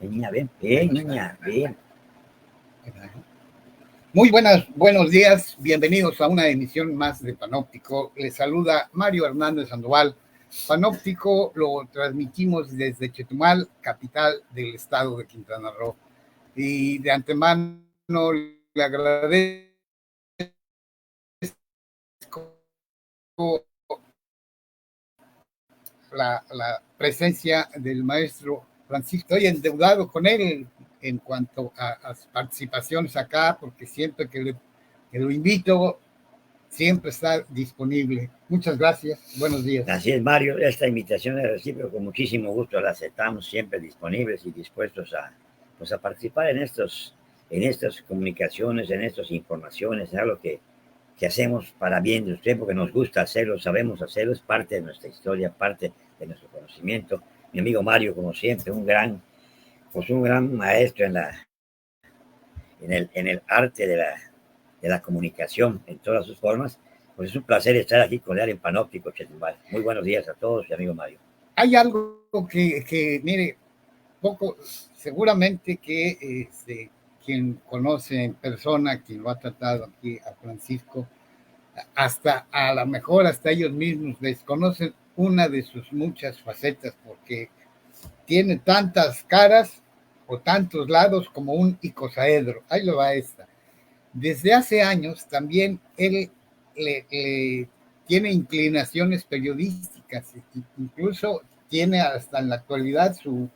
Niña, ven, bien, niña, bien. Muy buenos días, bienvenidos a una emisión más de Panóptico. Les saluda Mario Hernández Sandoval. Panóptico lo transmitimos desde Chetumal, capital del estado de Quintana Roo. Y de antemano le agradezco la presencia del maestro Francisco. Estoy endeudado con él en cuanto a participaciones acá, porque siempre que lo invito, siempre está disponible. Muchas gracias. Buenos días. Así es, Mario. Esta invitación es recíproca, con muchísimo gusto la aceptamos, siempre disponibles y dispuestos a participar en estas comunicaciones, en estas informaciones, en algo que hacemos para bien de usted, porque nos gusta hacerlo, sabemos hacerlo, es parte de nuestra historia, parte de nuestro conocimiento. Mi amigo Mario, como siempre, un gran maestro en el arte de la comunicación en todas sus formas. Pues es un placer estar aquí con él en Panóptico, Chetumal. Muy buenos días a todos, mi amigo Mario. Hay algo que mire, poco, seguramente que quien conoce en persona, quien lo ha tratado aquí a Francisco, hasta a lo mejor hasta ellos mismos desconocen una de sus muchas facetas, porque tiene tantas caras o tantos lados como un icosaedro. Ahí lo va esta. Desde hace años también él le tiene inclinaciones periodísticas, incluso tiene hasta en la actualidad su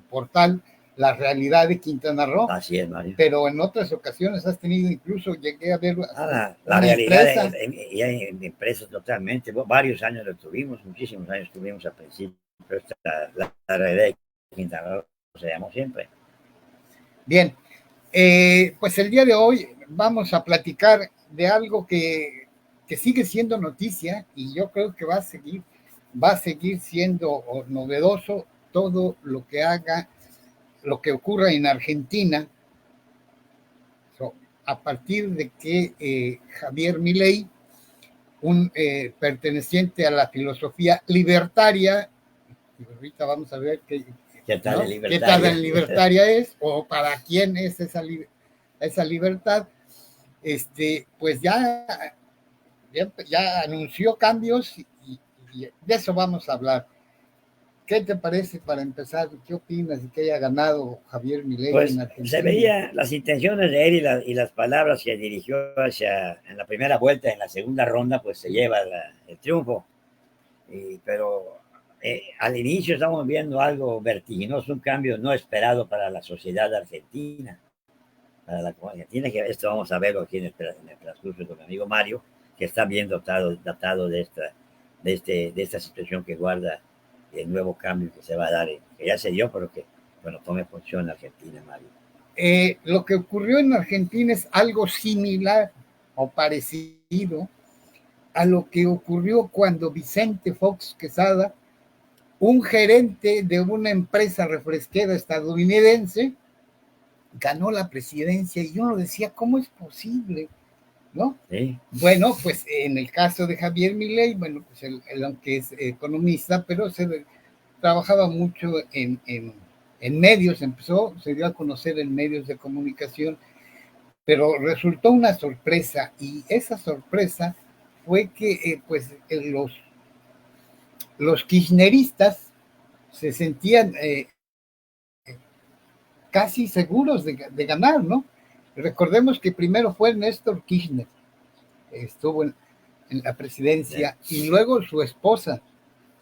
portal, La Realidad de Quintana Roo. Así es, Mario. Pero en otras ocasiones has tenido, incluso llegué a ver la realidad en empresas totalmente. Varios años lo tuvimos, muchísimos años tuvimos al principio, pero la realidad de Quintana Roo se llamó siempre. Bien, pues el día de hoy vamos a platicar de algo que sigue siendo noticia, y yo creo que va a seguir siendo novedoso todo lo que ocurra en Argentina, a partir de que Javier Milei, un perteneciente a la filosofía libertaria, y ahorita vamos a ver qué tal de libertaria es, o para quién es esa libertad, pues ya anunció cambios, y de eso vamos a hablar. ¿Qué te parece para empezar? ¿Qué opinas de que haya ganado Javier Milei pues en Argentina? Se veía las intenciones de él y las palabras que dirigió en la primera vuelta. En la segunda ronda pues se lleva el triunfo, pero al inicio estamos viendo algo vertiginoso, un cambio no esperado para la sociedad argentina, para la Argentina, que esto vamos a verlo aquí en el transcurso con mi amigo Mario, que está bien datado de esta situación que guarda el nuevo cambio que se va a dar, que ya se dio, pero que, bueno, tome función en Argentina, Mario. Lo que ocurrió en Argentina es algo similar o parecido a lo que ocurrió cuando Vicente Fox Quesada, un gerente de una empresa refresquera estadounidense, ganó la presidencia, y uno decía, ¿cómo es posible? ¿No? Sí. Bueno, pues en el caso de Javier Milei, bueno, pues él aunque es economista, pero trabajaba mucho en medios, se dio a conocer en medios de comunicación, pero resultó una sorpresa, y esa sorpresa fue que los kirchneristas se sentían casi seguros de ganar, ¿no? Recordemos que primero fue Néstor Kirchner, estuvo en la presidencia, y luego su esposa,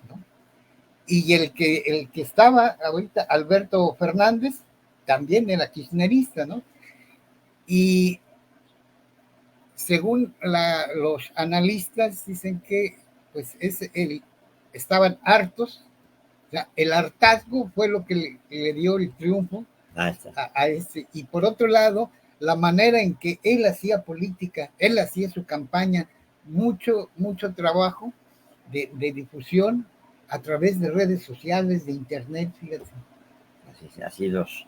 ¿no? Y el que estaba ahorita, Alberto Fernández, también era kirchnerista, ¿no? Y según los analistas dicen que pues estaban hartos, o sea, el hartazgo fue lo que le dio el triunfo a este. Y por otro lado, la manera en que él hacía política, él hacía su campaña, mucho trabajo de difusión a través de redes sociales, de internet, fíjate. Así los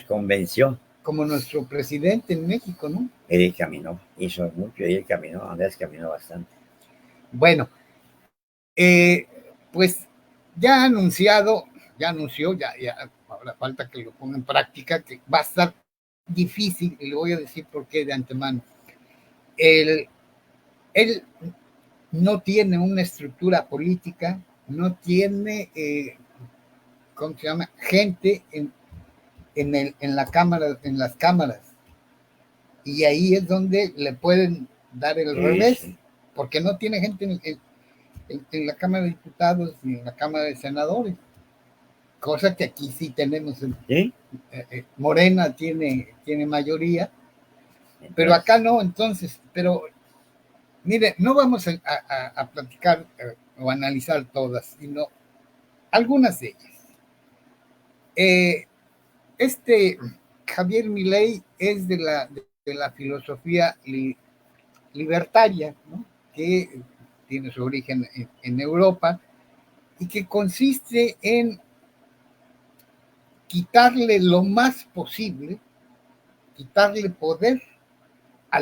convenció. Como nuestro presidente en México, ¿no? Él caminó, hizo mucho, y él caminó, Andrés caminó bastante. Bueno, pues ya anunció, Ahora falta que lo ponga en práctica, que va a estar difícil, y le voy a decir por qué de antemano. Él no tiene una estructura política, no tiene, ¿cómo se llama? Gente en la cámara, en las cámaras. Y ahí es donde le pueden dar el revés, porque no tiene gente en la Cámara de Diputados ni en la Cámara de Senadores. Cosa que aquí sí tenemos. ¿Sí? Morena tiene mayoría, pero acá no. Entonces, pero mire, no vamos a platicar o analizar todas, sino algunas de ellas. Javier Milei es de la filosofía libertaria, ¿no? Que tiene su origen en Europa y que consiste en quitarle lo más posible, quitarle poder a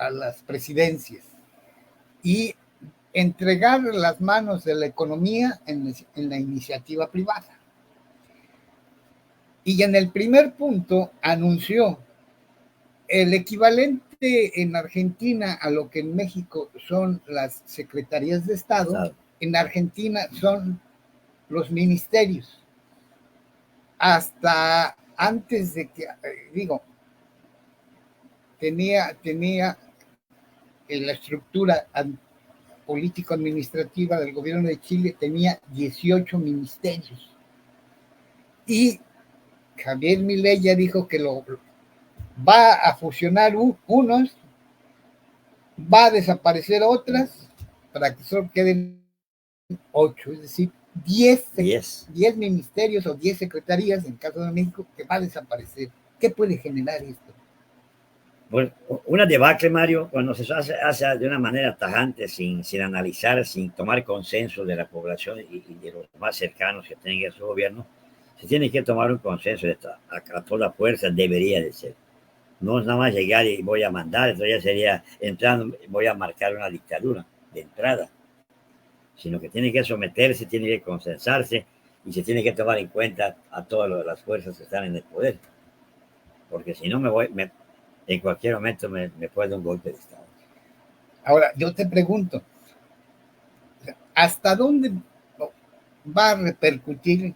las presidencias y entregar las manos de la economía en la iniciativa privada. Y en el primer punto anunció el equivalente en Argentina a lo que en México son las secretarías de Estado, en Argentina son los ministerios. Hasta antes de que, tenía la estructura político-administrativa del gobierno de Chile, tenía 18 ministerios. Y Javier Milei ya dijo que lo va a fusionar unos, va a desaparecer otras, para que solo queden 8, es decir, 10 ministerios o 10 secretarías, en el caso de México, que va a desaparecer. ¿Qué puede generar esto? Pues una debacle, Mario, cuando se hace de una manera tajante, sin analizar, sin tomar consenso de la población y de los más cercanos que tenga su gobierno, se tiene que tomar un consenso a toda fuerza, debería de ser. No es nada más llegar y voy a mandar, entonces ya sería entrando, voy a marcar una dictadura de entrada, sino que tiene que someterse, tiene que consensarse y se tiene que tomar en cuenta a todas las fuerzas que están en el poder, porque si no en cualquier momento me puede dar un golpe de Estado. Ahora, yo te pregunto, ¿hasta dónde va a repercutir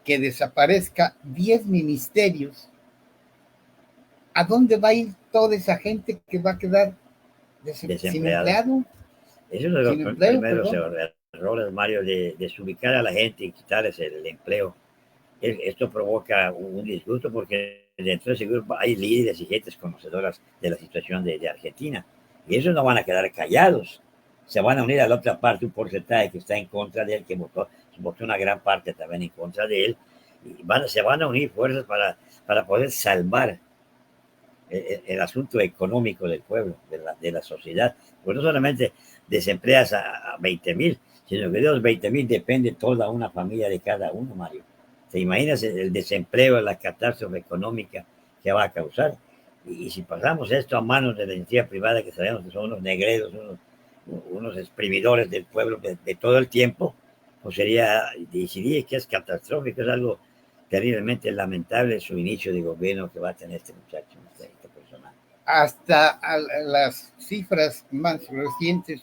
que desaparezca 10 ministerios? ¿A dónde va a ir toda esa gente que va a quedar sin empleado? Eso es uno de los primeros errores, Mario, de desubicar a la gente y quitarles el empleo. Esto provoca un disgusto porque dentro de ese grupo hay líderes y gentes conocedoras de la situación de Argentina. Y esos no van a quedar callados. Se van a unir a la otra parte, un porcentaje que está en contra de él, que votó una gran parte también en contra de él. Y se van a unir fuerzas para poder salvar el asunto económico del pueblo, de la sociedad. Pues no solamente desempleas a 20,000, sino que de los 20,000 depende toda una familia de cada uno, Mario. ¿Te imaginas el desempleo, la catástrofe económica que va a causar? Y si pasamos esto a manos de la iniciativa privada, que sabemos que son unos negreros, unos exprimidores del pueblo de todo el tiempo, pues decidir que es catastrófico, es algo terriblemente lamentable su inicio de gobierno que va a tener este muchacho, este personaje. Hasta las cifras más recientes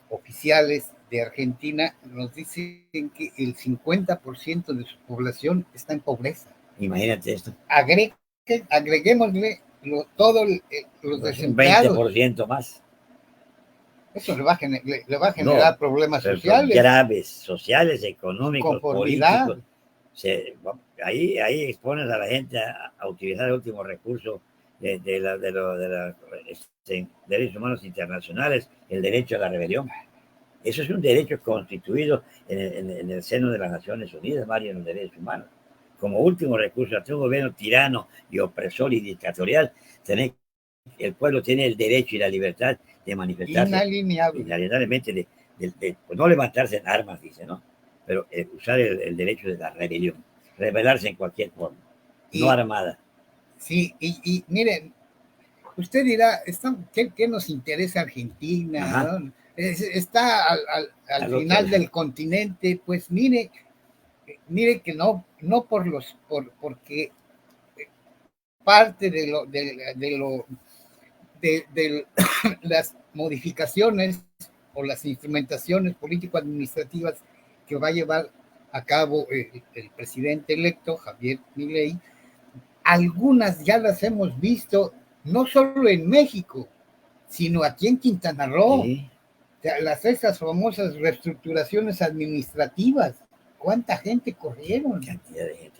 oficiales de Argentina nos dicen que el 50% de su población está en pobreza. Imagínate esto. Agreguémosle todos los desempleados. Un 20% más. Eso le va a generar problemas sociales. Graves, sociales, económicos, políticos. Ahí expones a la gente a utilizar el último recurso de los derechos humanos internacionales, el derecho a la rebelión. Eso es un derecho constituido en el seno de las Naciones Unidas, Mario, en los derechos humanos. Como último recurso ante un gobierno tirano y opresor y dictatorial, el pueblo tiene el derecho y la libertad de manifestarse inalienablemente, pues no levantarse en armas, dice, ¿no? Pero usar el derecho de la rebelión, rebelarse en cualquier forma, no armada. Sí, y miren, usted dirá, ¿qué nos interesa Argentina? ¿No? Está al final del continente. Pues mire, mire que no porque parte de las modificaciones o las instrumentaciones político-administrativas que va a llevar a cabo el presidente electo, Javier Milei, algunas ya las hemos visto no solo en México, sino aquí en Quintana Roo. Sí. O sea, esas famosas reestructuraciones administrativas, ¿cuánta gente corrieron? Cantidad de gente.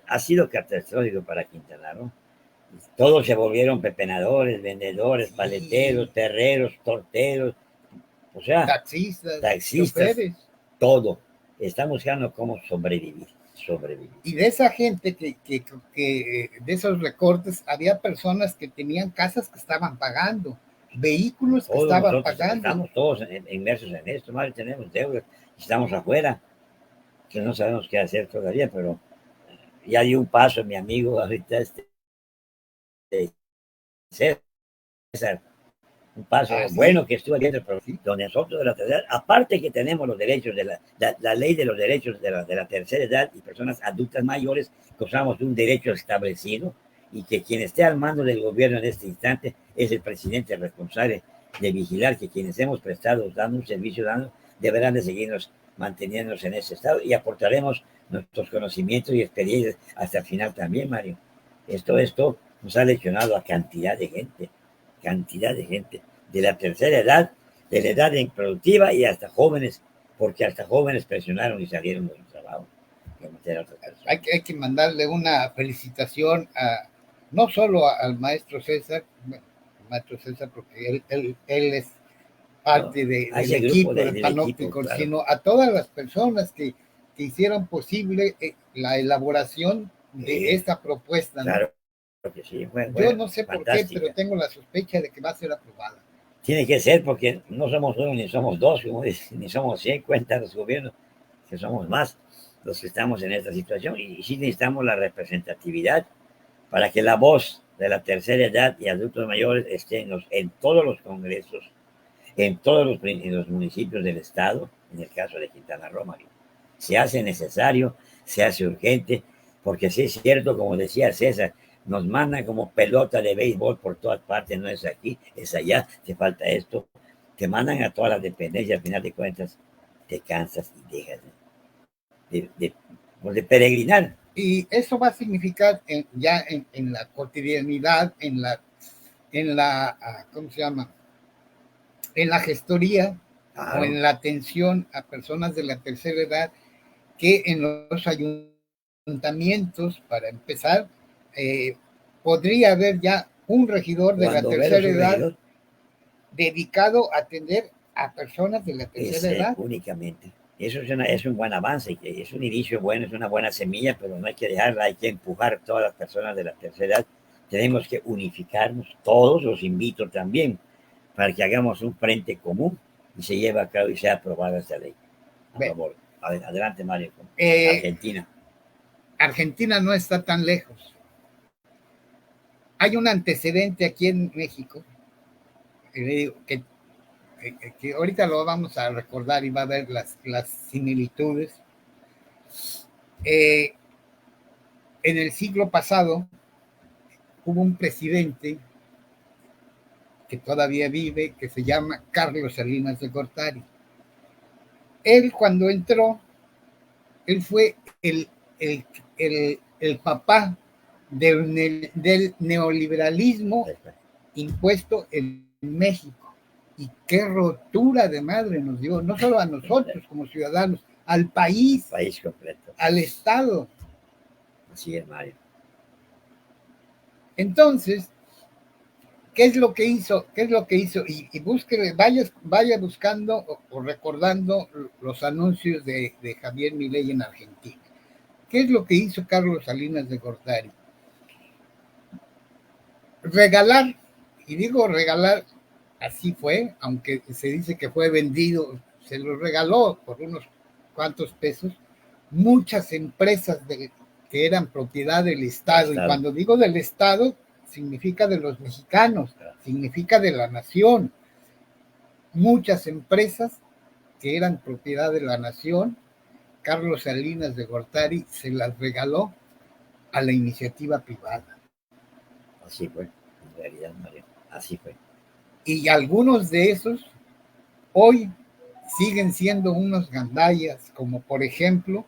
Ha sido catastrófico para Quintana Roo. Todos se volvieron pepenadores, vendedores, paleteros, terreros, torteros, o sea, taxistas, choferes, todo. Están buscando cómo sobrevivir. Y de esa gente que de esos recortes, había personas que tenían casas que estaban pagando, vehículos que estaban pagando. Estamos todos inmersos en esto, madre, tenemos deudas, estamos afuera, que no sabemos qué hacer todavía, pero ya dio un paso mi amigo ahorita, César, un paso bueno que estuvo adentro, pero donde nosotros de la tercera edad, aparte que tenemos los derechos de la ley de los derechos de la tercera edad y personas adultas mayores, gozamos de un derecho establecido y que quien esté al mando del gobierno en este instante es el presidente responsable de vigilar que quienes hemos prestado, dando un servicio, deberán de seguirnos manteniéndonos en ese estado y aportaremos nuestros conocimientos y experiencias hasta el final también, Mario. Esto nos ha leccionado a cantidad de gente, de la tercera edad, de la edad improductiva y hasta jóvenes, porque hasta jóvenes presionaron y salieron del trabajo. Hay que mandarle una felicitación no solo al maestro César, porque él es parte del equipo del Panóptico, claro, sino a todas las personas que hicieron posible la elaboración de esta propuesta, ¿no? Claro que sí. Yo no sé por qué, pero tengo la sospecha de que va a ser aprobada. Tiene que ser, porque no somos uno ni somos dos, ni somos 100, cuentan los gobiernos, que somos más los que estamos en esta situación, y sí necesitamos la representatividad para que la voz de la tercera edad y adultos mayores estén en todos los congresos, en todos los municipios del estado, en el caso de Quintana Roo. Se hace necesario, se hace urgente, porque sí es cierto, como decía César, nos mandan como pelota de béisbol por todas partes, no es aquí, es allá, te falta esto, te mandan a todas las dependencias, al final de cuentas te cansas y dejas de peregrinar. Y eso va a significar ya en la cotidianidad, en la ¿cómo se llama? En la gestoría, claro, o en la atención a personas de la tercera edad, que en los ayuntamientos, para empezar, podría haber ya un regidor de la tercera edad dedicado a atender a personas de la tercera edad. Únicamente. Eso es un buen avance, es un inicio bueno, es una buena semilla, pero no hay que dejarla, hay que empujar a todas las personas de la tercera edad. Tenemos que unificarnos, todos los invito también, para que hagamos un frente común y se lleve a cabo y sea aprobada esta ley. A favor. Adelante, Mario. Argentina. Argentina no está tan lejos. Hay un antecedente aquí en México que ahorita lo vamos a recordar y va a ver las similitudes. En el siglo pasado hubo un presidente que todavía vive, que se llama Carlos Salinas de Gortari. Él, cuando entró, él fue el papá del neoliberalismo impuesto en México. Y qué rotura de madre nos dio, no solo a nosotros como ciudadanos, al país completo, al Estado. Así es, Mario. Entonces, ¿qué es lo que hizo? Y busque, vaya buscando o recordando los anuncios de Javier Milei en Argentina. ¿Qué es lo que hizo Carlos Salinas de Gortari? Regalar, y digo regalar, así fue, aunque se dice que fue vendido, se lo regaló por unos cuantos pesos, muchas empresas que eran propiedad del Estado. Y cuando digo del Estado, significa de los mexicanos, significa de la nación. Muchas empresas que eran propiedad de la nación, Carlos Salinas de Gortari se las regaló a la iniciativa privada. Así fue, en realidad, Mario, así fue. Y algunos de esos hoy siguen siendo unos gandallas, como por ejemplo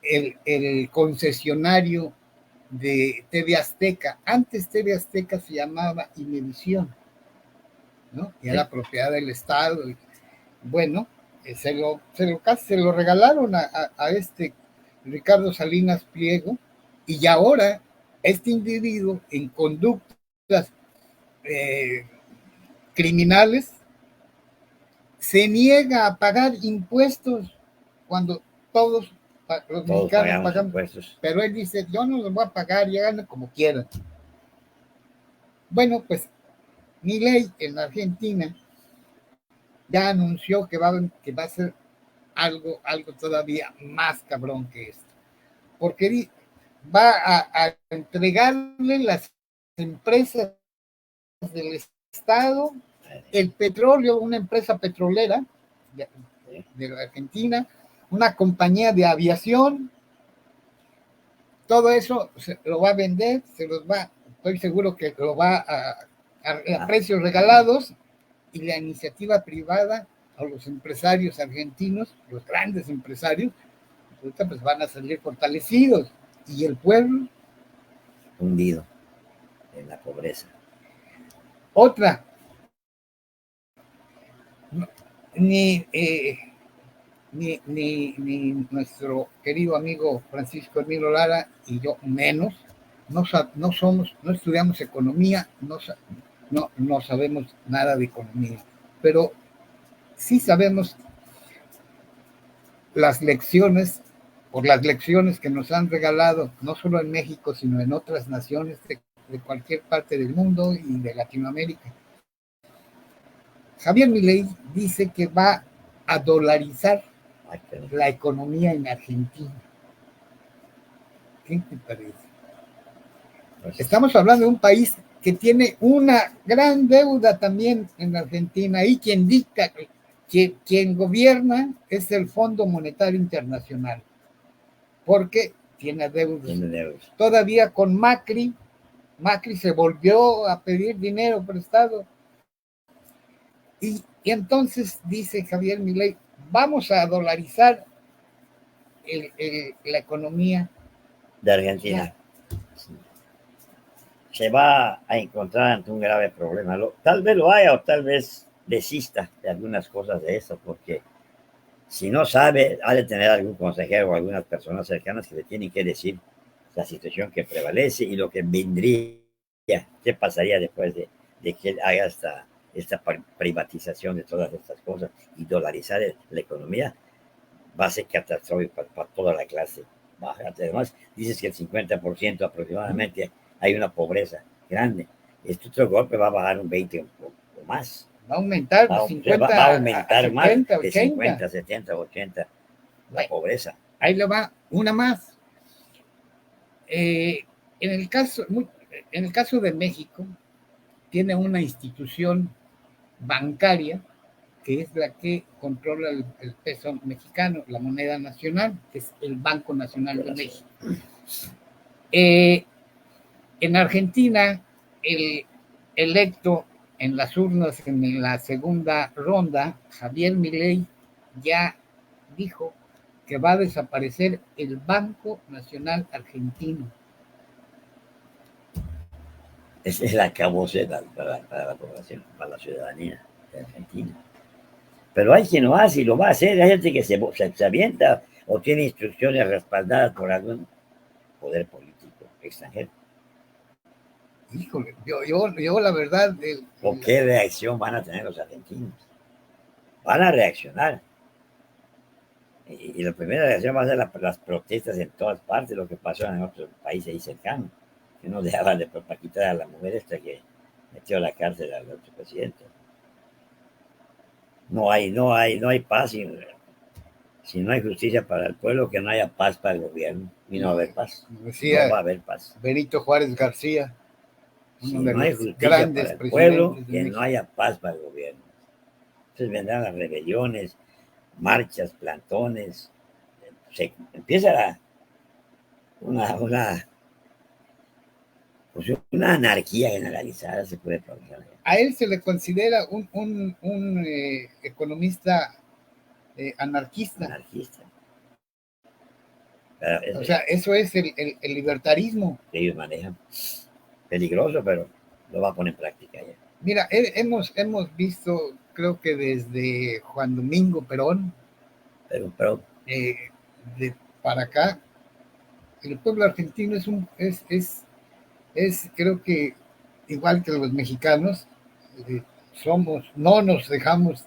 el concesionario de TV Azteca. Antes TV Azteca se llamaba Imevisión, ¿no? Y era propiedad del Estado. Bueno, se lo regalaron a este Ricardo Salinas Pliego, y ahora este individuo en conductas criminales se niega a pagar impuestos cuando todos los mexicanos pagamos impuestos. Pero él dice, yo no los voy a pagar, llegan como quieran. Bueno, pues Milei en Argentina ya anunció que va a ser algo todavía más cabrón que esto, porque va a entregarle las empresas del Estado, el petróleo, una empresa petrolera de la Argentina, una compañía de aviación, todo eso lo va a vender, estoy seguro que lo va a precios regalados, y la iniciativa privada o los empresarios argentinos, los grandes empresarios, pues van a salir fortalecidos, y el pueblo hundido en la pobreza. Otra, ni nuestro querido amigo Francisco Emilio Lara y yo menos, no estudiamos economía, no sabemos nada de economía, pero sí sabemos las lecciones que nos han regalado, no solo en México, sino en otras naciones de cualquier parte del mundo y de Latinoamérica. Javier Milei dice que va a dolarizar la economía en Argentina. ¿Qué te parece? Estamos hablando de un país que tiene una gran deuda también en Argentina, y quien gobierna es el Fondo Monetario Internacional, porque tiene deudas. Todavía con Macri se volvió a pedir dinero prestado, y entonces dice Javier Milei, vamos a dolarizar la economía de Argentina. Se va a encontrar ante un grave problema. Tal vez lo haya, o tal vez desista de algunas cosas de eso, porque si no sabe, ha de tener algún consejero o algunas personas cercanas que le tienen que decir la situación que prevalece y lo que vendría, qué pasaría después de que él haga esta privatización de todas estas cosas y dolarizar la economía. Va a ser catastrófico para toda la clase baja. Además, dices que el 50% aproximadamente hay una pobreza grande. Este otro golpe va a bajar un 20 o más. Va a aumentar, va a aumentar 70, más 80. De 50, 70, 80 la pobreza. Ahí le va una más. En el caso de México, tiene una institución bancaria que es la que controla el peso mexicano, la moneda nacional, que es el Banco Nacional de México. En Argentina, el electo en las urnas en la segunda ronda, Javier Milei, ya dijo que va a desaparecer el Banco Nacional Argentino. Esa es la cabocera para la población, para la ciudadanía de Argentina. Pero hay quien lo hace y lo va a hacer. Hay gente que se avienta o tiene instrucciones respaldadas por algún poder político extranjero. Híjole, yo la verdad... ¿O qué reacción van a tener los argentinos? Van a reaccionar. Y la primera reacción va a ser las protestas en todas partes, lo que pasó en otros países ahí cercanos, que no dejaban de quitar a la mujer esta que metió a la cárcel al otro presidente. No hay paz si no hay justicia para el pueblo, que no haya paz para el gobierno, y no va a haber paz. Decía no va a haber paz. Benito Juárez García, si no hay justicia para el pueblo, que no haya paz para el gobierno. Entonces vendrán las rebeliones, marchas, plantones, se empieza una, pues una anarquía generalizada, se puede pronunciar. A él se le considera un economista anarquista. Anarquista. O sea, eso es el libertarismo que ellos manejan. Peligroso, pero lo va a poner en práctica ya. Mira, hemos visto, creo que desde Juan Domingo Perón, pero para acá, el pueblo argentino es creo que igual que los mexicanos, no nos dejamos,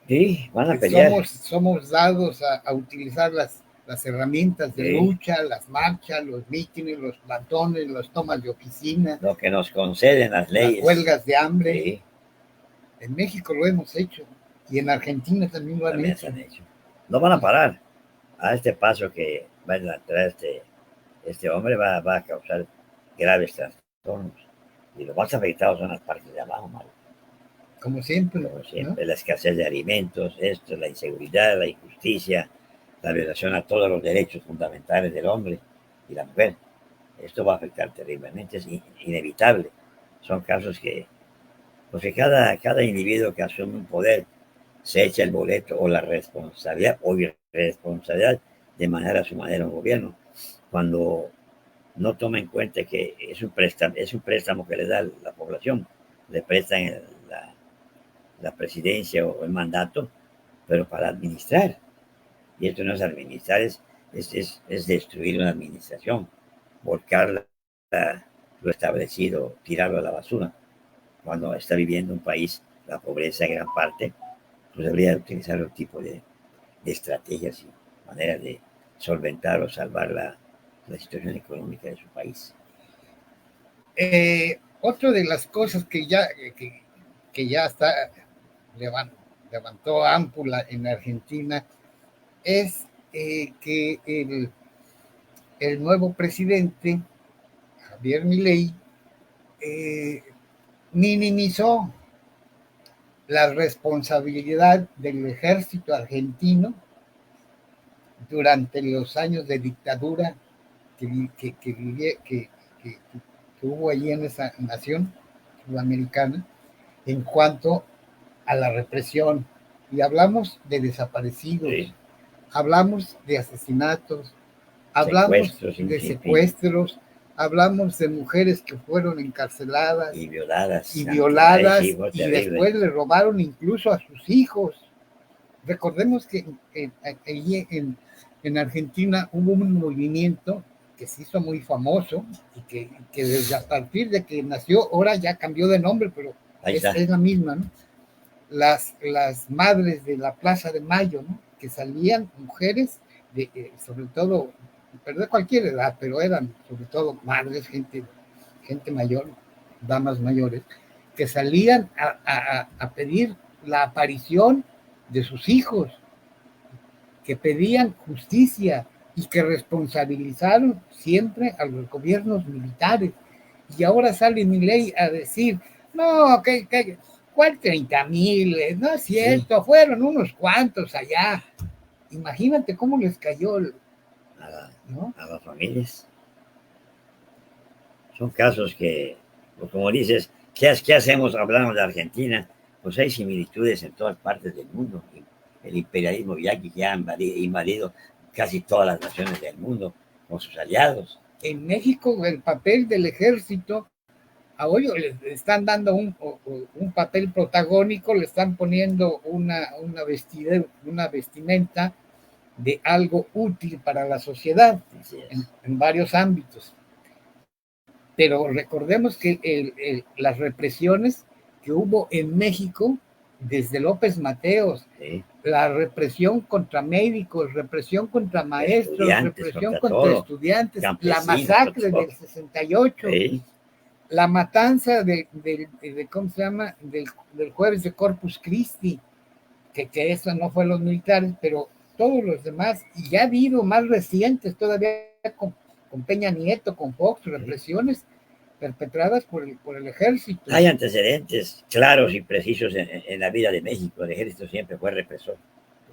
sí, van a pelear. Somos dados a utilizar las herramientas de lucha, las marchas, los mítines, los plantones, las tomas de oficina. Lo que nos conceden las leyes. Las huelgas de hambre. Sí. En México lo hemos hecho y en Argentina también lo han hecho. No van a parar a este paso que va a entrar este hombre, va a causar graves trastornos. Y los más afectados son las partes de abajo, Mario. Como siempre, ¿no? La escasez de alimentos, la inseguridad, la injusticia, la violación a todos los derechos fundamentales del hombre y la mujer. Esto va a afectar terriblemente, es inevitable. Son casos que, pues que cada individuo que asume un poder se echa el boleto o la responsabilidad o irresponsabilidad de manejar a su manera un gobierno, cuando no toma en cuenta que es un préstamo que le da la población, le prestan la presidencia o el mandato, pero para administrar. Y esto no es administrar, es destruir una administración, volcar lo establecido, tirarlo a la basura. Cuando está viviendo un país la pobreza en gran parte, pues debería utilizar otro tipo de estrategias y maneras de solventar o salvar la situación económica de su país. Otra de las cosas que ya levantó ámpula en Argentina es que el nuevo presidente, Javier Milei, minimizó la responsabilidad del ejército argentino durante los años de dictadura que hubo allí en esa nación sudamericana en cuanto a la represión. Y hablamos de desaparecidos, sí. Hablamos de asesinatos, hablamos de secuestros, hablamos de mujeres que fueron encarceladas y violadas y después le robaron incluso a sus hijos. Recordemos que allí en Argentina hubo un movimiento que se hizo muy famoso y que desde a partir de que nació, ahora ya cambió de nombre, pero es la misma, ¿no? Las madres de la Plaza de Mayo, ¿no? Que salían mujeres, sobre todo, de cualquier edad, pero eran sobre todo madres, gente mayor, damas mayores, que salían a pedir la aparición de sus hijos, que pedían justicia y que responsabilizaron siempre a los gobiernos militares. Y ahora sale Milei a decir, no, ¿cuál 30,000? No es cierto, sí. Fueron unos cuantos allá. Imagínate cómo les cayó ¿no? A las familias. Son casos que, pues como dices, ¿qué hacemos hablando de Argentina? Pues hay similitudes en todas partes del mundo. El imperialismo yaqui que ha invadido casi todas las naciones del mundo con sus aliados. En México, el papel del ejército, a hoy le están dando un papel protagónico, le están poniendo una vestimenta de algo útil para la sociedad en varios ámbitos. Pero recordemos que las represiones que hubo en México desde López Mateos, sí. La represión contra médicos, represión contra maestros, represión contra estudiantes, la masacre del 68, sí. La matanza ¿cómo se llama? Del jueves de Corpus Christi, que eso no fue los militares, pero todos los demás, y ya ha habido más recientes todavía con Peña Nieto, con Fox, represiones perpetradas por el ejército. Hay antecedentes claros y precisos en la vida de México. El ejército siempre fue represor.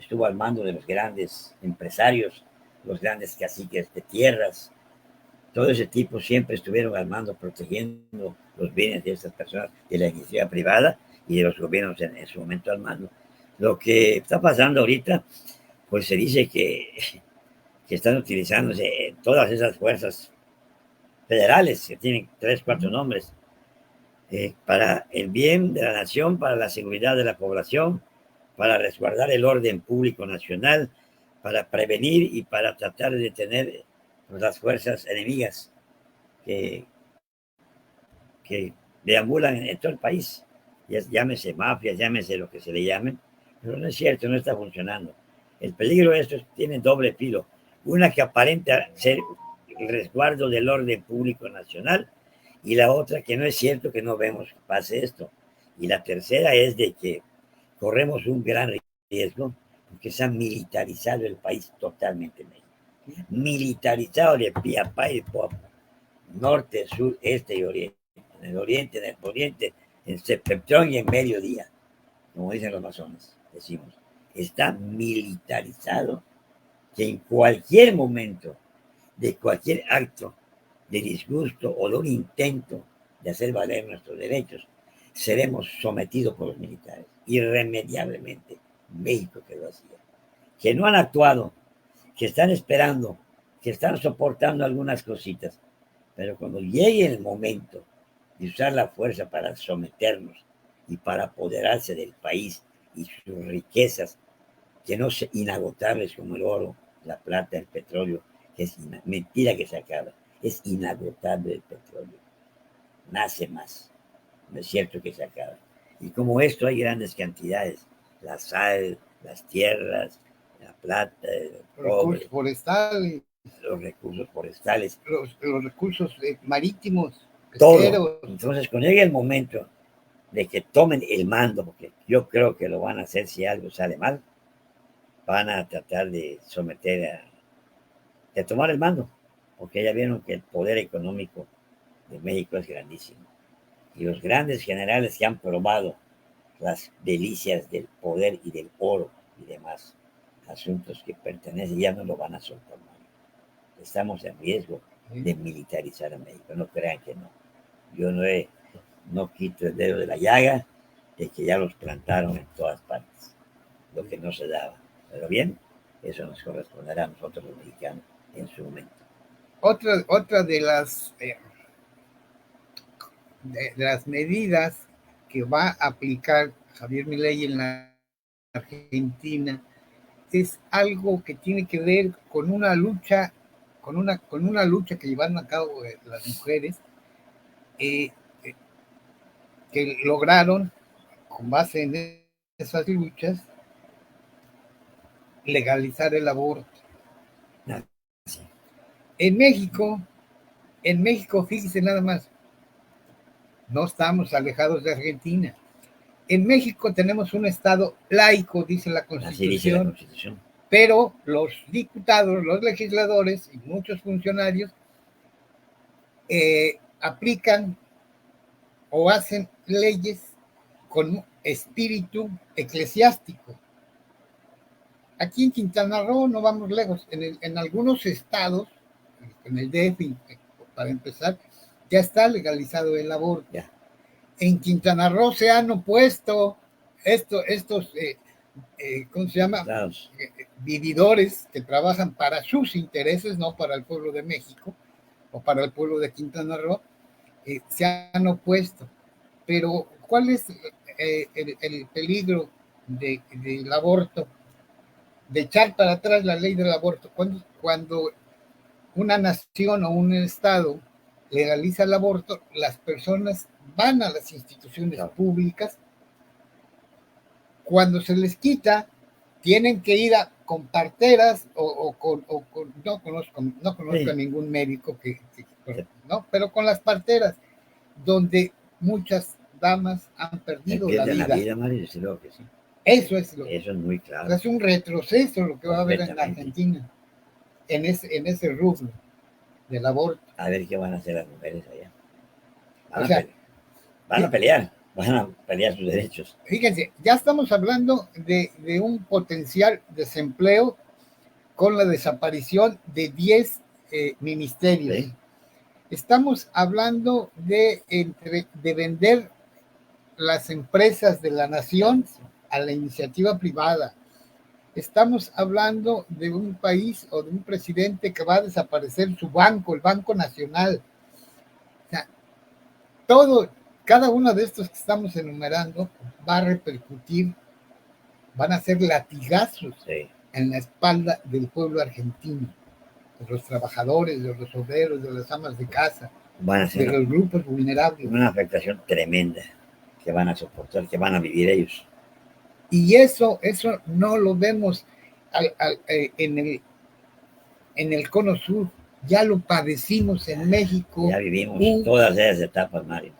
Estuvo al mando de los grandes empresarios los grandes caciques de tierras, todo ese tipo siempre estuvieron al mando protegiendo los bienes de esas personas, de la iniciativa privada y de los gobiernos en su momento al mando. Lo que está pasando ahorita, pues se dice que están utilizándose todas esas fuerzas federales, que tienen 3, 4 nombres, para el bien de la nación, para la seguridad de la población, para resguardar el orden público nacional, para prevenir y para tratar de detener las fuerzas enemigas que deambulan en todo el país. Llámese mafia, llámese lo que se le llamen, pero no es cierto, no está funcionando. El peligro de esto tiene doble filo. Una que aparenta ser el resguardo del orden público nacional, y la otra que no es cierto, que no vemos que pase esto. Y la tercera es de que corremos un gran riesgo porque se ha militarizado el país totalmente. Militarizado de pie a pa y de norte, sur, este y oriente. En el oriente, en el poniente, en septentrión y en mediodía, como dicen los masones, decimos. Está militarizado, que en cualquier momento de cualquier acto de disgusto o de un intento de hacer valer nuestros derechos, seremos sometidos por los militares, irremediablemente. México que lo hacía. Que no han actuado, que están esperando, que están soportando algunas cositas, pero cuando llegue el momento de usar la fuerza para someternos y para apoderarse del país y sus riquezas, que no son inagotables como el oro, la plata, el petróleo, que es mentira que se acaba, es inagotable el petróleo, nace más, no es cierto que se acaba. Y como esto hay grandes cantidades, la sal, las tierras, la plata, el cobre, forestales, los recursos forestales, los recursos marítimos, todo. Entonces, cuando llegue el momento de que tomen el mando, porque yo creo que lo van a hacer si algo sale mal, van a tratar de someter de tomar el mando, porque ya vieron que el poder económico de México es grandísimo. Y los grandes generales que han probado las delicias del poder y del oro y demás asuntos que pertenecen, ya no lo van a soltar más. Estamos en riesgo de militarizar a México, no crean que no. Yo no quito el dedo de la llaga de que ya los plantaron en todas partes, lo que no se daba. Pero bien, eso nos corresponderá a nosotros los mexicanos en su momento. Otra de las medidas que va a aplicar Javier Milei en la Argentina es algo que tiene que ver con una lucha, con una lucha que llevaron a cabo las mujeres, que lograron, con base en esas luchas, legalizar el aborto. Sí. En México, fíjese nada más, no estamos alejados de Argentina. En México tenemos un estado laico, dice la Constitución, pero los diputados, los legisladores y muchos funcionarios aplican o hacen leyes con espíritu eclesiástico. Aquí en Quintana Roo no vamos lejos, en algunos estados, en el DF, para empezar, ya está legalizado el aborto. Ya. En Quintana Roo se han opuesto estos, ¿cómo se llama? Vividores que trabajan para sus intereses, no para el pueblo de México o para el pueblo de Quintana Roo, se han opuesto. Pero, ¿cuál es el peligro del aborto? De echar para atrás la ley del aborto. Cuando una nación o un estado legaliza el aborto, las personas van a las instituciones públicas. Cuando se les quita, tienen que ir con parteras no conozco a ningún médico no, pero con las parteras, donde muchas damas han perdido la vida. Mario, sí, que sí. Eso es muy claro. Es un retroceso lo que va a haber en Argentina, en ese rubro del aborto. A ver qué van a hacer las mujeres allá. Van a pelear sus derechos. Fíjense, ya estamos hablando de un potencial desempleo con la desaparición de 10 ministerios. Sí. Estamos hablando de vender las empresas de la nación a la iniciativa privada. Estamos hablando de un país o de un presidente que va a desaparecer su banco, el Banco Nacional. O sea, cada uno de estos que estamos enumerando va a repercutir, van a ser latigazos en la espalda del pueblo argentino, de los trabajadores, de los obreros, de las amas de casa, de los grupos vulnerables. Una afectación tremenda que van a soportar, que van a vivir ellos. Y eso no lo vemos en el Cono Sur, ya lo padecimos en México. Ya vivimos todas esas etapas, Mario.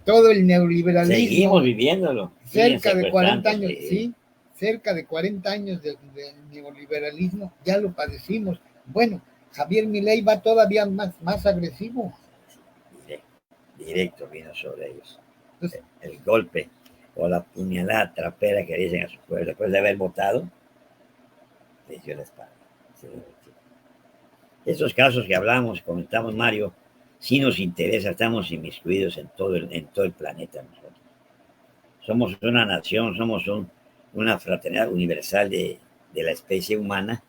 Todo el neoliberalismo. Seguimos viviéndolo. Cerca de 40 años, sí, cerca de 40 años del neoliberalismo, ya lo padecimos. Bueno, Javier Milei va todavía más agresivo. Directo vino sobre ellos. Entonces, el golpe o la puñalada trapera que dicen a su pueblo después de haber votado, les dio la espalda. Estos casos que hablamos, comentamos, Mario, sí nos interesa, estamos inmiscuidos en todo el planeta nosotros. Somos una nación, somos una fraternidad universal de la especie humana,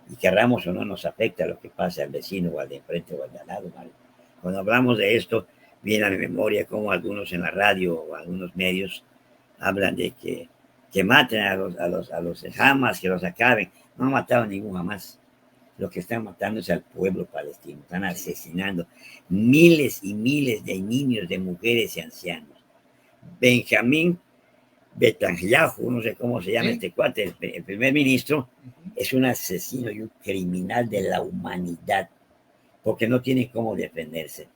y querramos o no nos afecta lo que pasa al vecino o al de enfrente o al de al lado, Mario. Cuando hablamos de esto, viene a mi memoria como algunos en la radio o algunos medios hablan de que maten a los Hamas, que los acaben. No han matado a ningún Hamas. Lo que están matando es al pueblo palestino. Están asesinando miles y miles de niños, de mujeres y ancianos. Benjamín Netanyahu, no sé cómo se llama este cuate, el primer ministro, es un asesino y un criminal de la humanidad, porque no tiene cómo defenderse.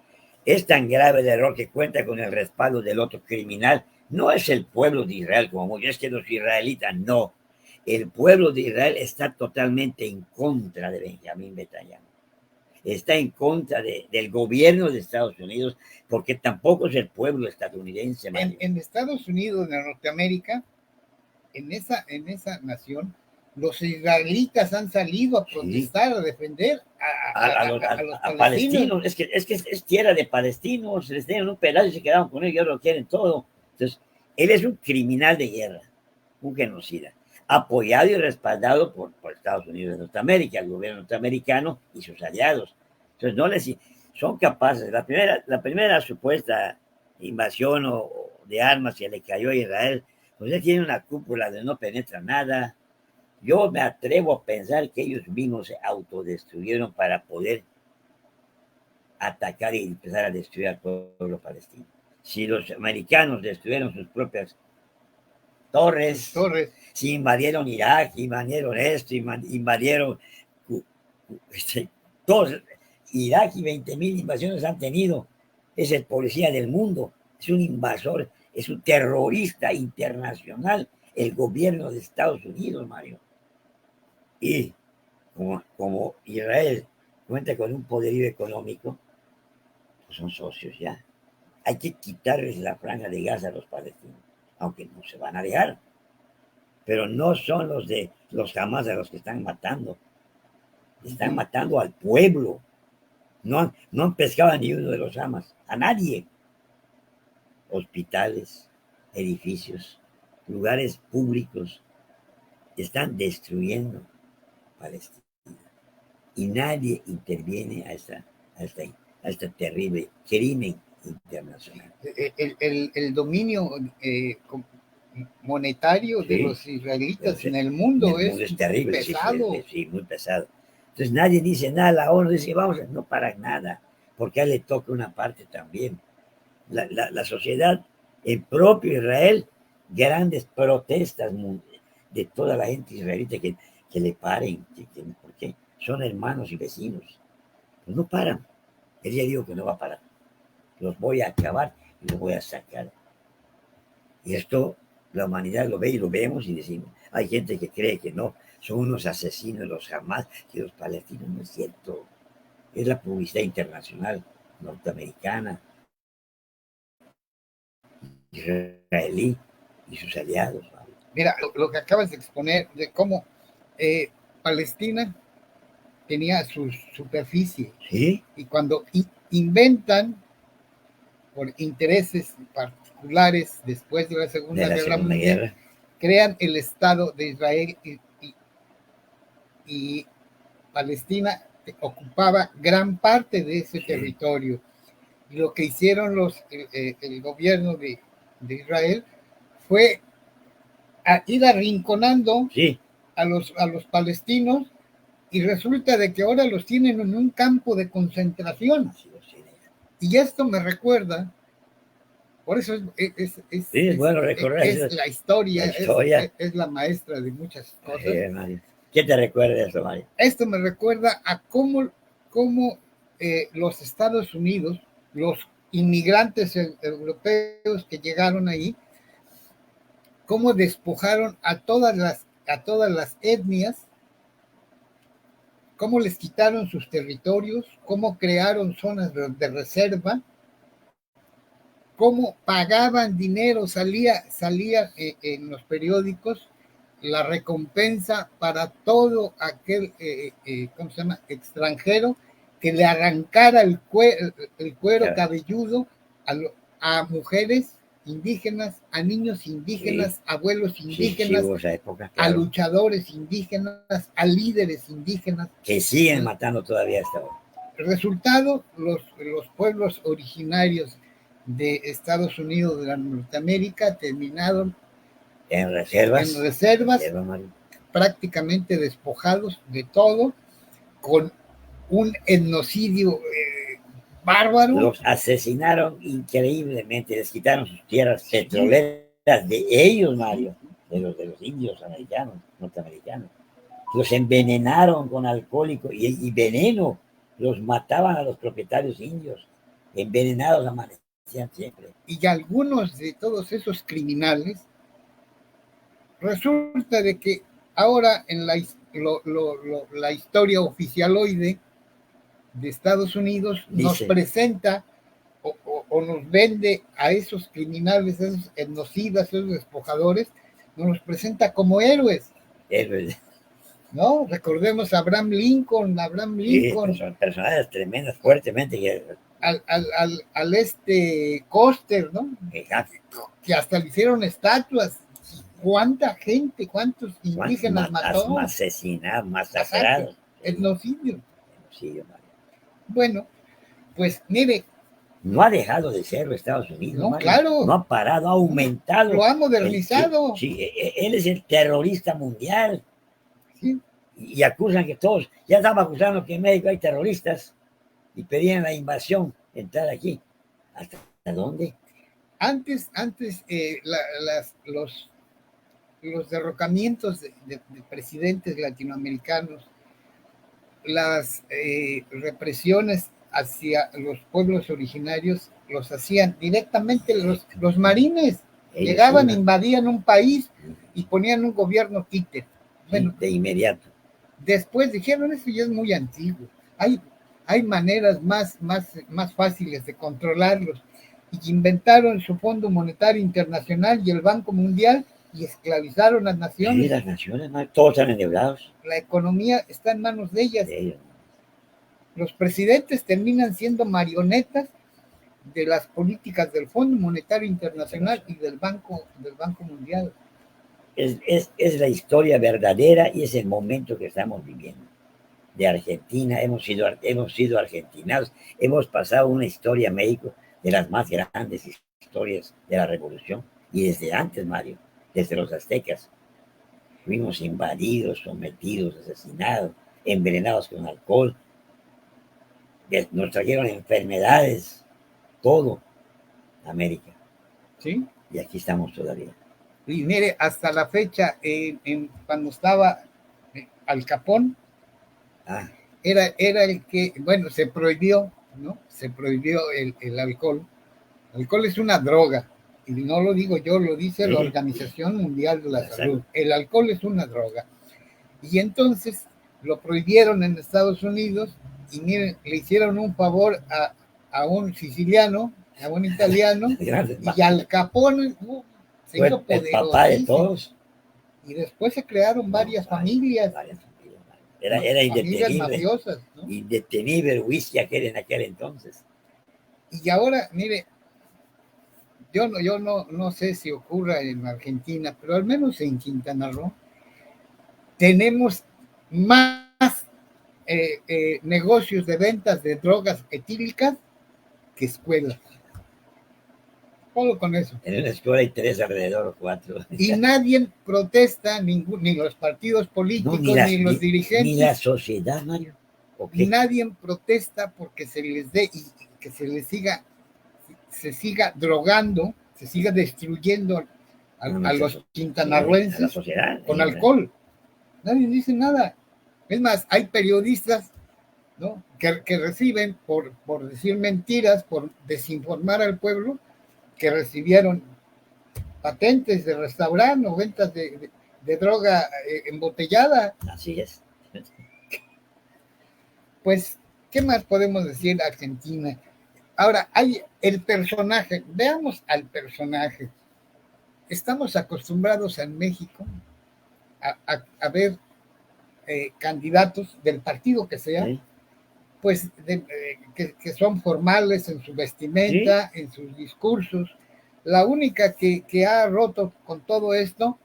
Es tan grave el error que cuenta con el respaldo del otro criminal. No es el pueblo de Israel, como muchos, es que los israelitas no. El pueblo de Israel está totalmente en contra de Benjamín Netanyahu. Está en contra del gobierno de Estados Unidos, porque tampoco es el pueblo estadounidense. En Estados Unidos, en Norteamérica, en esa nación, los israelitas han salido a protestar, a defender a los palestinos. Es que es tierra de palestinos, les dieron un pedazo y se quedaron con ellos, lo quieren todo. Entonces, él es un criminal de guerra, un genocida, apoyado y respaldado por Estados Unidos de Norteamérica, el gobierno norteamericano y sus aliados. Entonces, son capaces. La primera supuesta invasión de armas que le cayó a Israel, pues ya tiene una cúpula de no penetra nada. Yo me atrevo a pensar que ellos mismos se autodestruyeron para poder atacar y empezar a destruir al pueblo palestino. Si los americanos destruyeron sus propias torres, si invadieron Irak, invadieron esto, invadieron todos, Irak y 20,000 invasiones han tenido. Es el policía del mundo, es un invasor, es un terrorista internacional, el gobierno de Estados Unidos, Mario. Y como Israel cuenta con un poderío económico, pues son socios ya. Hay que quitarles la franja de Gaza a los palestinos, aunque no se van a dejar. Pero no son los Hamas a los que están matando. Están matando al pueblo. No han pescado a ni uno de los Hamas, a nadie. Hospitales, edificios, lugares públicos están destruyendo Palestina. Y nadie interviene a este terrible crimen internacional. El dominio monetario de los israelitas en el mundo es terrible, pesado. Sí, muy pesado. Entonces nadie dice nada, la ONU dice, no para nada, porque a él le toca una parte también. La sociedad, el propio Israel, grandes protestas de toda la gente israelita que le paren, porque son hermanos y vecinos. Pues no paran. Él ya dijo que no va a parar. Los voy a acabar y los voy a sacar. Y esto la humanidad lo ve y lo vemos y decimos, hay gente que cree que no, son unos asesinos los Hamas, que los palestinos. No es cierto. Es la publicidad internacional, norteamericana, israelí y sus aliados. Mira, lo que acabas de exponer de cómo Palestina tenía su superficie. Sí. Y cuando inventan, por intereses particulares, después de la Segunda Guerra Mundial, crean el Estado de Israel y Palestina ocupaba gran parte de ese territorio. Y lo que hicieron el gobierno de Israel fue ir arrinconando a los palestinos, y resulta de que ahora los tienen en un campo de concentración. Y esto me recuerda, por eso es bueno recordar. Es la historia, es la maestra de muchas cosas. ¿Qué te recuerda eso, Mario? Esto me recuerda a cómo los Estados Unidos, los inmigrantes europeos que llegaron ahí, cómo despojaron a todas las etnias, cómo les quitaron sus territorios, cómo crearon zonas de reserva, cómo pagaban dinero, salía en los periódicos la recompensa para todo aquel ¿cómo se llama? Extranjero que le arrancara el cuero cabelludo a mujeres indígenas, a niños indígenas, abuelos indígenas, época, a luchadores indígenas, a líderes indígenas. Que siguen matando todavía hasta ahora. El resultado, los pueblos originarios de Estados Unidos, de la Norteamérica, terminaron en reservas, prácticamente despojados de todo, con un etnocidio bárbaro. Los asesinaron increíblemente, les quitaron sus tierras petroleras de ellos, Mario, de los indios norteamericanos. Los envenenaron con alcohólico y veneno, los mataban a los propietarios indios, envenenados amanecían siempre. Y algunos de todos esos criminales, resulta de que ahora en la historia oficialoide de Estados Unidos nos presenta o nos vende a esos criminales, a esos etnocidas, a esos despojadores, nos presenta como héroes. ¿No? Recordemos a Abraham Lincoln. Son personajes tremendas, fuertemente. Al Custer, ¿no? Que hasta le hicieron estatuas. ¿Cuánta gente, cuántos indígenas mató? Asesinados, masacrados. Etnocidio. Bueno, pues mire. No ha dejado de serlo Estados Unidos. No, claro. No ha parado, ha aumentado. Lo ha modernizado. Él es el terrorista mundial. Sí. Y acusan que todos, ya estaban acusando que en México hay terroristas y pedían la invasión, entrar aquí. ¿Hasta dónde? Antes los derrocamientos de presidentes latinoamericanos, las represiones hacia los pueblos originarios los hacían directamente los marines. Llegaban, invadían un país y ponían un gobierno títere. Bueno, de inmediato. Después dijeron, eso ya es muy antiguo. Hay maneras más fáciles de controlarlos. Y inventaron su Fondo Monetario Internacional y el Banco Mundial y esclavizaron a las naciones. Sí, las naciones, todos están endeudados. La economía está en manos de ellas. Los presidentes terminan siendo marionetas de las políticas del Fondo Monetario Internacional y del Banco Mundial. Es la historia verdadera y es el momento que estamos viviendo. De Argentina, hemos sido argentinados, hemos pasado una historia, México, de las más grandes historias de la revolución, y desde antes, Mario, desde los aztecas, fuimos invadidos, sometidos, asesinados, envenenados con alcohol, nos trajeron enfermedades, todo, América. ¿Sí? Y aquí estamos todavía. Y mire, hasta la fecha, cuando estaba Al Capón, era el que, bueno, se prohibió, ¿no? Se prohibió el alcohol. El alcohol es una droga, y no lo digo yo, lo dice la Organización Mundial de la Salud. El alcohol es una droga. Y entonces lo prohibieron en Estados Unidos, y miren, le hicieron un favor a un siciliano, a un italiano, y Al Capone se hizo poderosísimo. El papá de todos. Y después se crearon varias familias. Era familias indetenible. mafiosas, ¿no? Indetenible el whisky aquel en aquel entonces. Y ahora, mire, yo no sé si ocurra en Argentina, pero al menos en Quintana Roo tenemos más negocios de ventas de drogas etílicas que escuelas. Solo con eso. En una escuela hay 3 alrededor o 4. Y nadie protesta, ni los partidos políticos, ni los dirigentes. Ni la sociedad, Mario. Okay. Nadie protesta porque se les dé y que se les se siga drogando, se siga destruyendo a los quintanarroenses con alcohol. Nadie dice nada. Es más, hay periodistas, ¿no?, que reciben por decir mentiras, por desinformar al pueblo, que recibieron patentes de restaurante o ventas de droga embotellada. Así es. Pues, ¿qué más podemos decir de Argentina? Ahora, hay el personaje, veamos al personaje. Estamos acostumbrados en México a ver candidatos del partido que sea, ¿sí?, pues que son formales en su vestimenta, ¿sí?, en sus discursos. La única que ha roto con todo esto,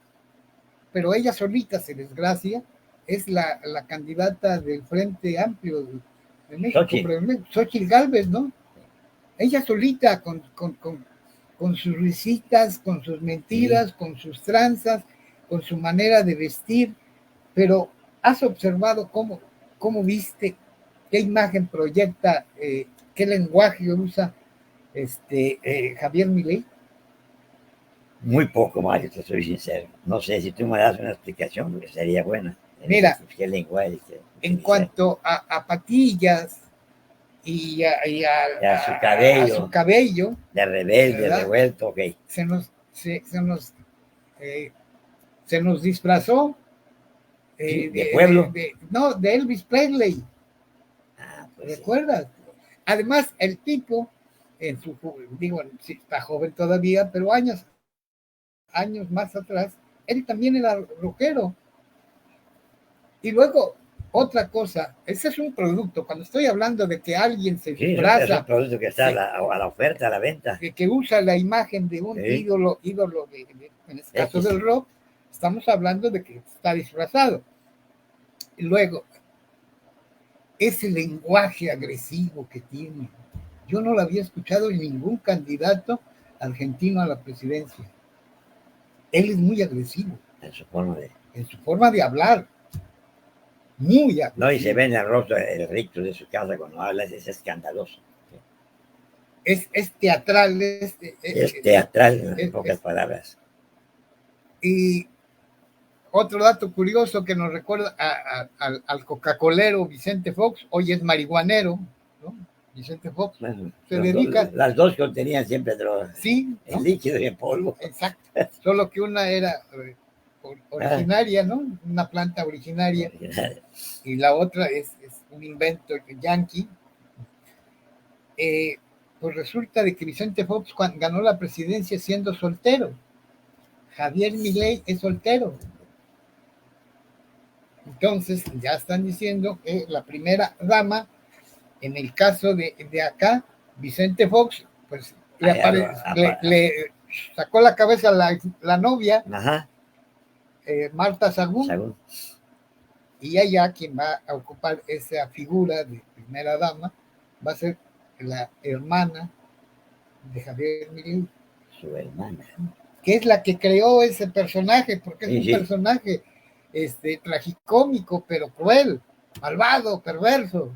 pero ella solita se desgracia, es la candidata del Frente Amplio de México, Xochitl Gálvez, ¿no? Ella solita con sus risitas, con sus mentiras, sí, con sus tranzas, con su manera de vestir, pero ¿has observado cómo viste, qué imagen proyecta, qué lenguaje usa Javier Milei? Muy poco, Mario, te soy sincero. No sé si tú me das una explicación, porque sería buena. Mira, ¿qué lenguaje en cuanto a patillas y a su cabello, de rebelde, ¿verdad?, revuelto, ok. Se nos disfrazó de pueblo. De Elvis Presley. Pues ¿recuerdas? Sí. Además, el tipo, sí, está joven todavía, pero años más atrás, él también era rockero. Y luego, otra cosa, ese es un producto. Cuando estoy hablando de que alguien se disfraza, es un producto que está a la oferta, a la venta. Que usa la imagen de un ídolo en este caso del rock, estamos hablando de que está disfrazado. Y luego, ese lenguaje agresivo que tiene, yo no lo había escuchado en ningún candidato argentino a la presidencia. Él es muy agresivo. En su forma de hablar. Muy agresivo. No, y se ve en el rostro el ricto de su casa cuando habla, es escandaloso. Es teatral. Es teatral, en pocas palabras. Y otro dato curioso que nos recuerda al coca-colero Vicente Fox, hoy es marihuanero, ¿no? Vicente Fox, bueno, se dedica... las dos contenían siempre drogas. Sí, ¿no?, en líquido y en polvo. Exacto, solo que una era originaria, ¿no?, una planta originaria, y la otra es un invento yankee. Pues resulta de que Vicente Fox ganó la presidencia siendo soltero. Javier Milei es soltero. Entonces, ya están diciendo que la primera dama, en el caso de acá, Vicente Fox, pues le sacó la cabeza a la novia, Marta Sagún, y ella, quien va a ocupar esa figura de primera dama, va a ser la hermana de Javier Milei. Su hermana. Que es la que creó ese personaje, porque es un personaje tragicómico, pero cruel, malvado, perverso.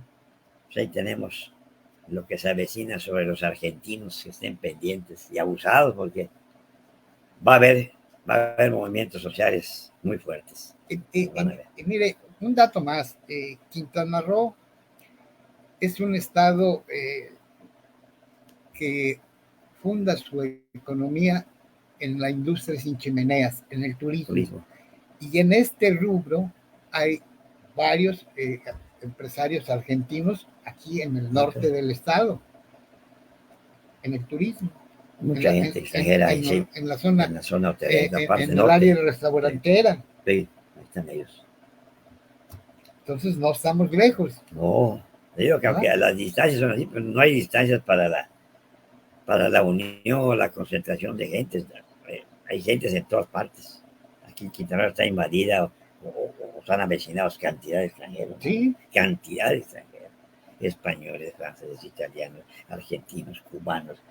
Pues ahí tenemos lo que se avecina sobre los argentinos, que estén pendientes y abusados, porque va a haber movimientos sociales muy fuertes. Y mire, un dato más, Quintana Roo es un estado que funda su economía en la industria sin chimeneas, en el turismo. Y en este rubro hay varios empresarios argentinos aquí en el norte del estado, en el turismo. Mucha gente extranjera en la zona hotelera, en el área restaurantera. Sí, ahí están ellos. Entonces no estamos lejos. No, digo que aunque las distancias son así, pero no hay distancias para la unión o la concentración de gentes. Hay gentes en todas partes. Aquí Quintana Roo está invadida o están avecinados cantidad de extranjeros. Sí. Cantidad de extranjeros. Españoles, franceses, italianos, argentinos, cubanos,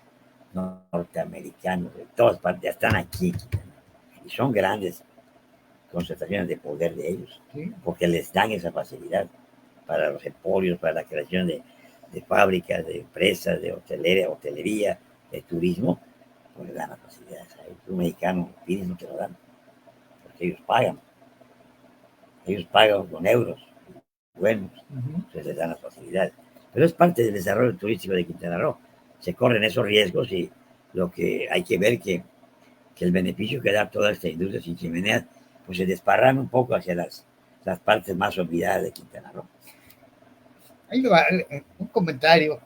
norteamericanos, de todas partes, están aquí. Y son grandes concentraciones de poder de ellos, Sí. porque les dan esa facilidad para los emporios, para la creación de fábricas, de empresas, de hotelería, de turismo, pues le dan las facilidades a ellos. Un mexicano pide no te lo dan, porque ellos pagan con euros buenos, entonces les dan las facilidades. Pero es parte del desarrollo turístico de Quintana Roo. Se corren esos riesgos y lo que hay que ver que el beneficio que da toda esta industria sin chimeneas, pues se desparrama un poco hacia las partes más olvidadas de Quintana Roo. Ahí va un comentario.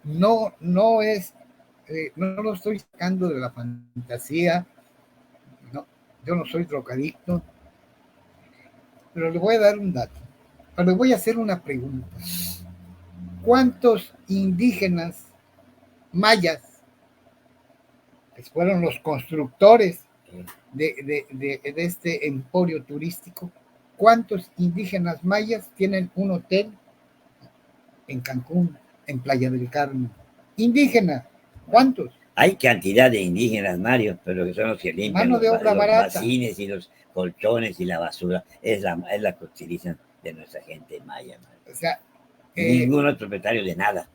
No es, no lo estoy sacando de la fantasía. No, yo no soy drogadicto, pero le voy a dar un dato. Le voy a hacer una pregunta. ¿Cuántos indígenas mayas, que fueron los constructores de este emporio turístico, cuántos indígenas mayas tienen un hotel en Cancún, en Playa del Carmen? Indígenas, ¿cuántos? Hay cantidad de indígenas, Mario, pero que son los que limpian los bacines y los colchones y la basura. Es la que utilizan de nuestra gente maya, Mario. O sea, ninguno es propietario de nada.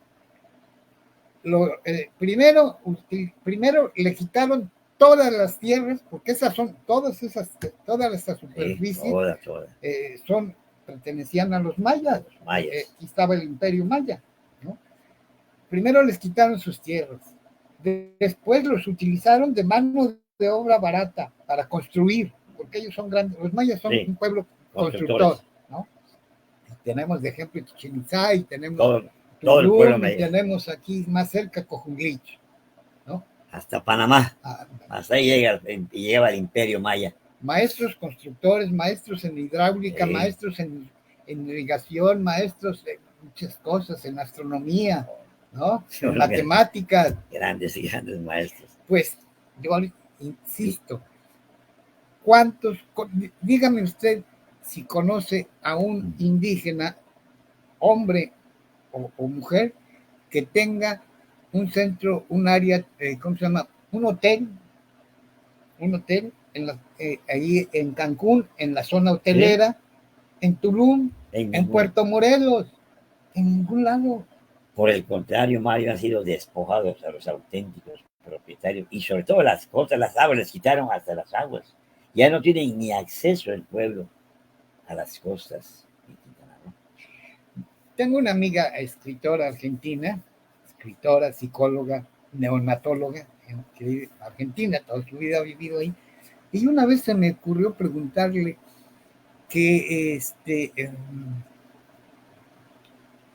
Primero le quitaron todas las tierras, porque esas son todas estas superficies, pertenecían a los mayas. Aquí estaba el imperio maya, ¿no? Primero les quitaron sus tierras, después los utilizaron de mano de obra barata para construir, porque ellos son grandes, los mayas son un pueblo constructor, ¿no? Tenemos de ejemplo Chichén Itzá y tenemos todo el pueblo maya. Tenemos aquí más cerca Cojunglich, ¿no? Hasta Panamá, hasta ahí llega el imperio maya. Maestros constructores, maestros en hidráulica, maestros en irrigación, maestros en muchas cosas, en astronomía, ¿no? En matemáticas. Grandes maestros. Pues yo insisto, ¿cuántos? Dígame usted si conoce a un indígena, hombre o mujer, que tenga un centro, un área, ¿cómo se llama? Un hotel ahí en Cancún, en la zona hotelera, en Tulum, en Puerto Morelos, en ningún lado. Por el contrario, Mario, han sido despojados a los auténticos propietarios y sobre todo las costas, las aguas, les quitaron hasta las aguas. Ya no tienen ni acceso el pueblo a las costas. Tengo una amiga escritora argentina, escritora, psicóloga, neonatóloga, que vive en Argentina, toda su vida ha vivido ahí, y una vez se me ocurrió preguntarle que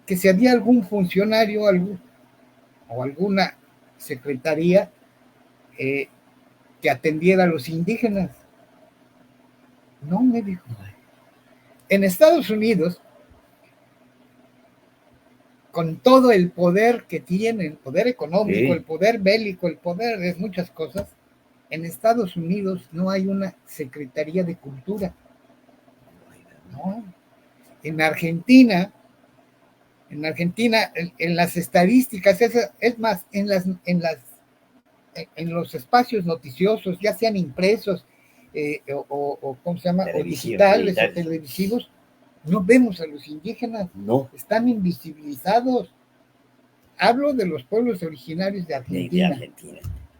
si había algún funcionario o alguna secretaría que atendiera a los indígenas. No, me dijo. En Estados Unidos, con todo el poder que tienen, el poder económico, el poder bélico, el poder de muchas cosas, en Estados Unidos no hay una Secretaría de Cultura. No. En Argentina, en las estadísticas, es más, en los espacios noticiosos, ya sean impresos o ¿cómo se llama? O digitales o televisivos, no vemos a los indígenas. No. Están invisibilizados. Hablo de los pueblos originarios de Argentina.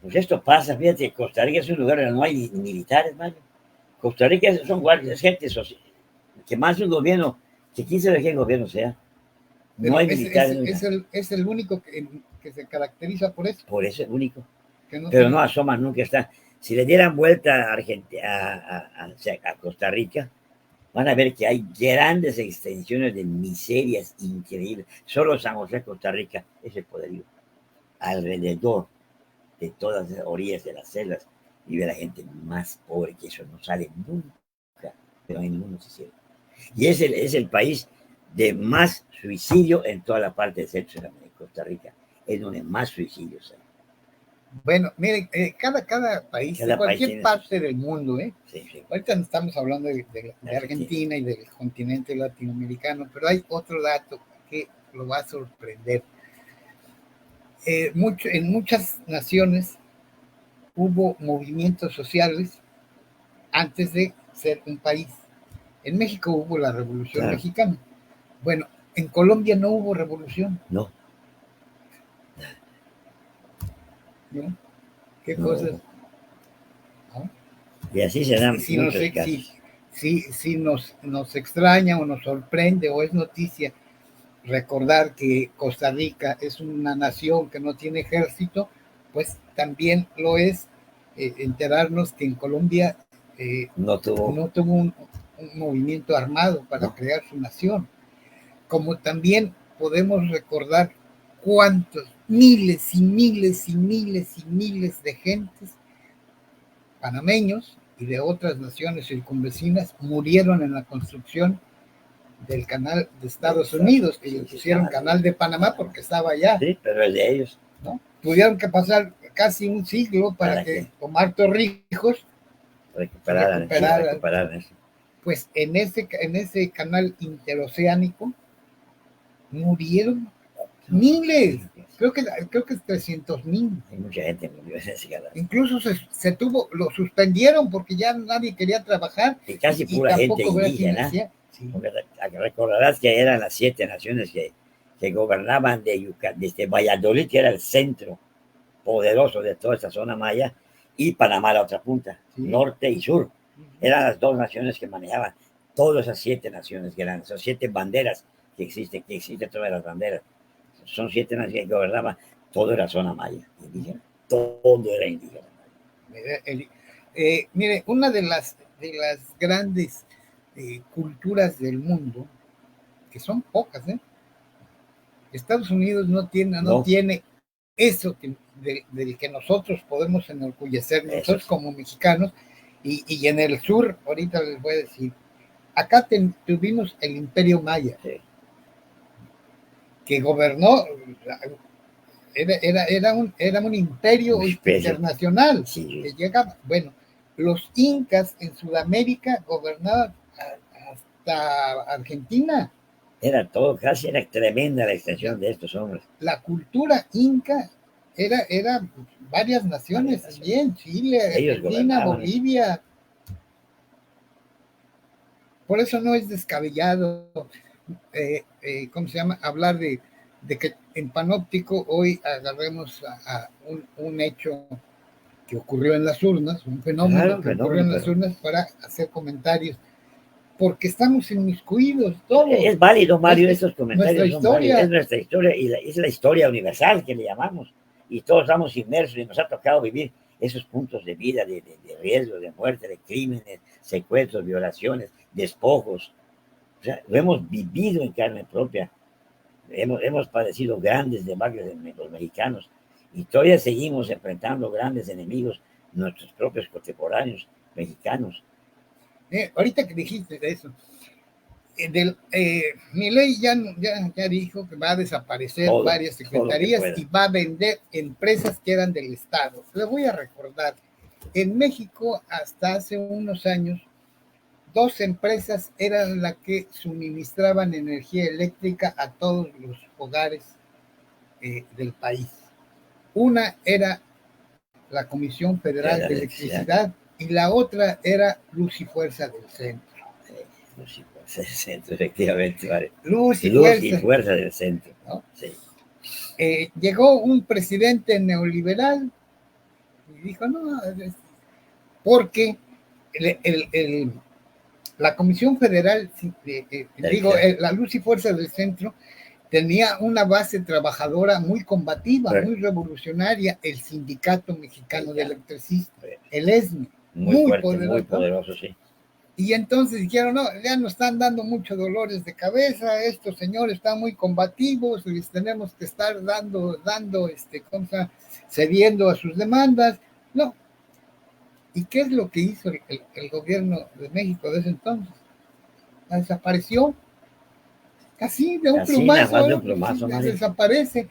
Pues esto pasa, fíjate, Costa Rica es un lugar donde no hay militares, Mario. Costa Rica son guardias, gente que más un gobierno, que quién sabe qué gobierno sea. No hay militares. Es el único que se caracteriza por eso. Por eso es único. Pero no asoman, nunca están. Si le dieran vuelta a Costa Rica, van a ver que hay grandes extensiones de miserias increíbles. Solo San José, Costa Rica, es el poderío. Alrededor de todas las orillas de las selvas vive la gente más pobre, que eso no sale nunca, pero en ningún noticiero. Y es el país de más suicidio en toda la parte de Centroamérica, Costa Rica. Es donde más suicidios hay. Bueno, miren, cada país, Cada de cualquier país parte del mundo, sí, sí. ahorita estamos hablando de Argentina y del continente latinoamericano, pero hay otro dato que lo va a sorprender. En muchas naciones hubo movimientos sociales antes de ser un país. En México hubo la Revolución Mexicana. Bueno, en Colombia no hubo revolución. No. ¿No? ¿Qué cosas? ¿No? Y así se dan muchos casos. Si nos extraña o nos sorprende o es noticia recordar que Costa Rica es una nación que no tiene ejército, pues también lo es enterarnos que en Colombia no tuvo un movimiento armado para crear su nación. Como también podemos recordar cuántos miles y miles y miles y miles de gentes panameños y de otras naciones circunvecinas murieron en la construcción del canal de Estados Unidos, que le pusieron canal de Panamá porque estaba allá. Sí, pero es de ellos. ¿No? Tuvieron que pasar casi un siglo para que Omar Torrijos recuperara eso. Pues en ese canal interoceánico murieron miles, creo que es 300,000. Hay mucha gente murió en ese canal. Incluso lo suspendieron porque ya nadie quería trabajar. Y casi pura gente indígena. Sí. Porque recordarás que eran las 7 naciones que gobernaban desde Valladolid, que era el centro poderoso de toda esta zona maya, y Panamá, la otra punta, norte y sur. Eran las 2 naciones que manejaban todas esas 7 naciones, que eran esas 7 banderas que existen todas las banderas. Son 7 naciones que gobernaban toda la zona maya, indígena. Todo era indígena. Mire, una de las grandes culturas del mundo, que son pocas, Estados Unidos no tiene eso del que nosotros podemos enorgullecer nosotros como mexicanos, y en el sur, ahorita les voy a decir, acá tuvimos el Imperio Maya, que gobernó, era un imperio internacional, que llegaba, bueno, los incas en Sudamérica gobernaban hasta Argentina. Era todo, casi era tremenda la extensión de estos hombres. La cultura inca era varias naciones, también, Chile, Argentina, Bolivia. Por eso no es descabellado, ¿cómo se llama? Hablar de que en Panóptico hoy agarremos a un hecho que ocurrió en las urnas, un fenómeno que ocurrió en las urnas para hacer comentarios, porque estamos inmiscuidos todos. Es válido, Mario, estos comentarios. Es nuestra historia y es la historia universal que le llamamos, y todos estamos inmersos y nos ha tocado vivir esos puntos de vida, de riesgo, de muerte, de crímenes, secuestros, violaciones, despojos. O sea, lo hemos vivido en carne propia. Hemos padecido grandes debates de los mexicanos, y todavía seguimos enfrentando grandes enemigos, nuestros propios contemporáneos mexicanos. Ahorita que dijiste de eso, Milei ya dijo que va a desaparecer varias secretarías y va a vender empresas que eran del Estado. Le voy a recordar, en México hasta hace unos años, 2 empresas eran las que suministraban energía eléctrica a todos los hogares del país. Una era la Comisión Federal de Electricidad y la otra era Luz y Fuerza del Centro. Luz y Fuerza del Centro, efectivamente, vale. Luz y Fuerza del Centro, ¿no? Sí. Llegó un presidente neoliberal y dijo, no, porque la Comisión Federal, la Luz y Fuerza del Centro, tenía una base trabajadora muy combativa, muy revolucionaria, el Sindicato Mexicano de Electricistas, el ESME, muy poderoso, sí. Y entonces dijeron, no, ya nos están dando muchos dolores de cabeza, estos señores están muy combativos, les tenemos que estar cediendo a sus demandas. No. ¿Y qué es lo que hizo el gobierno de México desde entonces? la desapareció. Así, de un Así, plumazo, nada más de un plumazo, Mario. desaparece.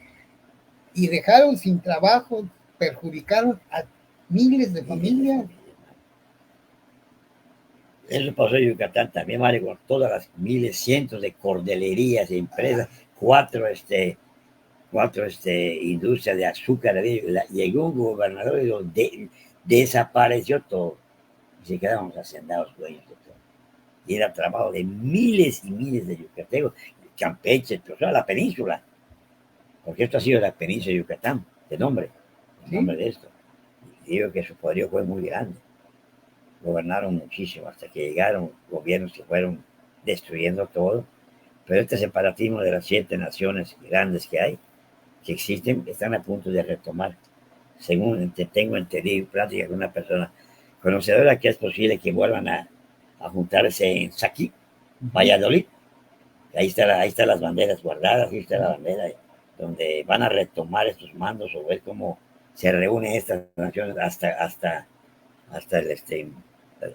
Y dejaron sin trabajo, perjudicaron a miles de familias. Eso pasó en Yucatán también, Mario, con todas las miles, cientos de cordelerías, empresas, cuatro industrias de azúcar. Llegó un gobernador y desapareció todo. Y se quedaron los hacendados dueños de todo. Y era trabajo de miles y miles de yucatecos, Campeche, toda la península. Porque esto ha sido la península de Yucatán, el nombre de esto. Y digo que su poderío fue muy grande. Gobernaron muchísimo hasta que llegaron gobiernos que fueron destruyendo todo. Pero este separatismo de las 7 naciones grandes que hay, que existen, están a punto de retomar. Según tengo entendido, plática con una persona conocedora, que es posible que vuelvan a juntarse en Saquí, Valladolid. Ahí están las banderas guardadas, ahí está la bandera donde van a retomar estos mandos o ver cómo se reúnen estas naciones hasta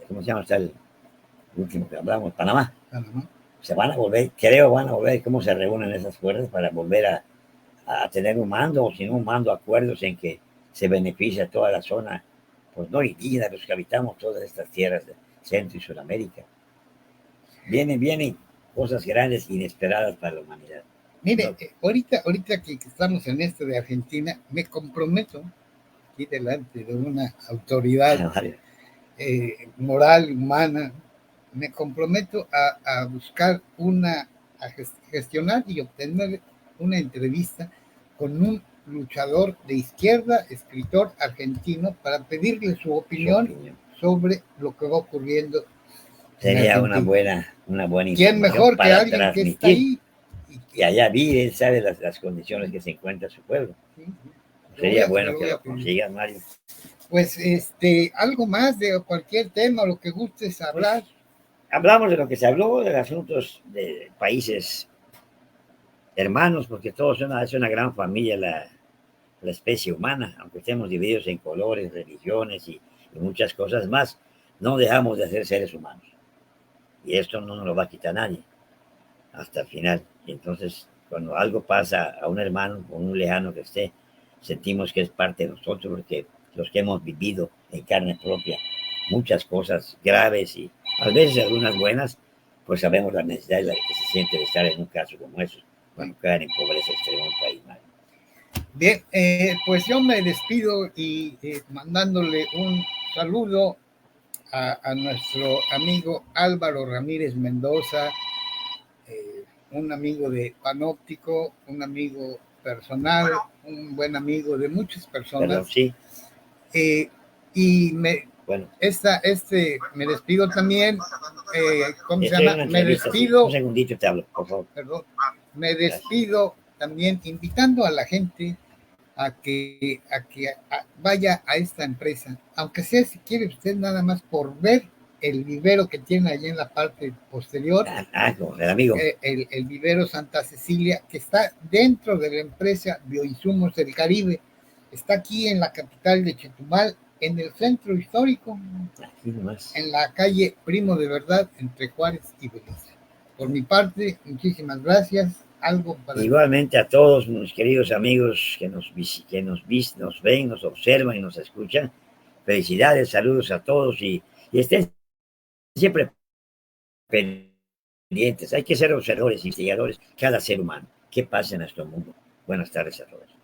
¿cómo se llama? Hasta el último que hablamos, Panamá. Se van a volver, cómo se reúnen esas fuerzas para volver a tener un mando, o si no un mando, acuerdos en que se beneficia toda la zona, pues no indígena, los que habitamos todas estas tierras de Centro y Sudamérica. Vienen cosas grandes, inesperadas para la humanidad. Mire, no. ahorita que estamos en esto de Argentina, me comprometo aquí delante de una autoridad moral, humana, me comprometo a buscar a gestionar y obtener una entrevista con un luchador de izquierda, escritor argentino, para pedirle su opinión sobre lo que va ocurriendo. Sería una buena ¿Quién mejor que alguien que está ahí? Y allá vive, él sabe las condiciones que se encuentra su pueblo. Sí. Sería bueno que lo consigas, Mario. Pues algo más de cualquier tema, lo que gustes hablar. Pues, hablamos de lo que se habló, de asuntos de países hermanos, porque todos es una gran familia la especie humana, aunque estemos divididos en colores, religiones y muchas cosas más, no dejamos de ser seres humanos. Y esto no nos lo va a quitar nadie hasta el final. Y entonces, cuando algo pasa a un hermano o un lejano que esté, sentimos que es parte de nosotros, porque los que hemos vivido en carne propia muchas cosas graves y a veces algunas buenas, pues sabemos la necesidad que se siente de estar en un caso como eso, cuando caen en pobreza extrema en un país mal. Bien, pues yo me despido y mandándole un saludo a nuestro amigo Álvaro Ramírez Mendoza, un amigo de Panóptico, un amigo personal, un buen amigo de muchas personas. Pero sí. Y me despido también, ¿cómo se llama? Me despido. Sí. Un segundito te hablo, por favor. Perdón. Me despido también invitando a la gente a que vaya a esta empresa, aunque sea si quiere usted nada más por ver el vivero que tiene allá en la parte posterior, como el amigo. El vivero Santa Cecilia, que está dentro de la empresa Bioinsumos del Caribe, está aquí en la capital de Chetumal, en el centro histórico, aquí nomás, en la calle Primo de Verdad, entre Juárez y Belice. Por mi parte, muchísimas gracias. Algo para... Igualmente a todos mis queridos amigos que nos ven, nos observan y nos escuchan. Felicidades, saludos a todos y estén siempre pendientes. Hay que ser observadores, investigadores, cada ser humano. ¿Qué pasa en nuestro mundo? Buenas tardes a todos.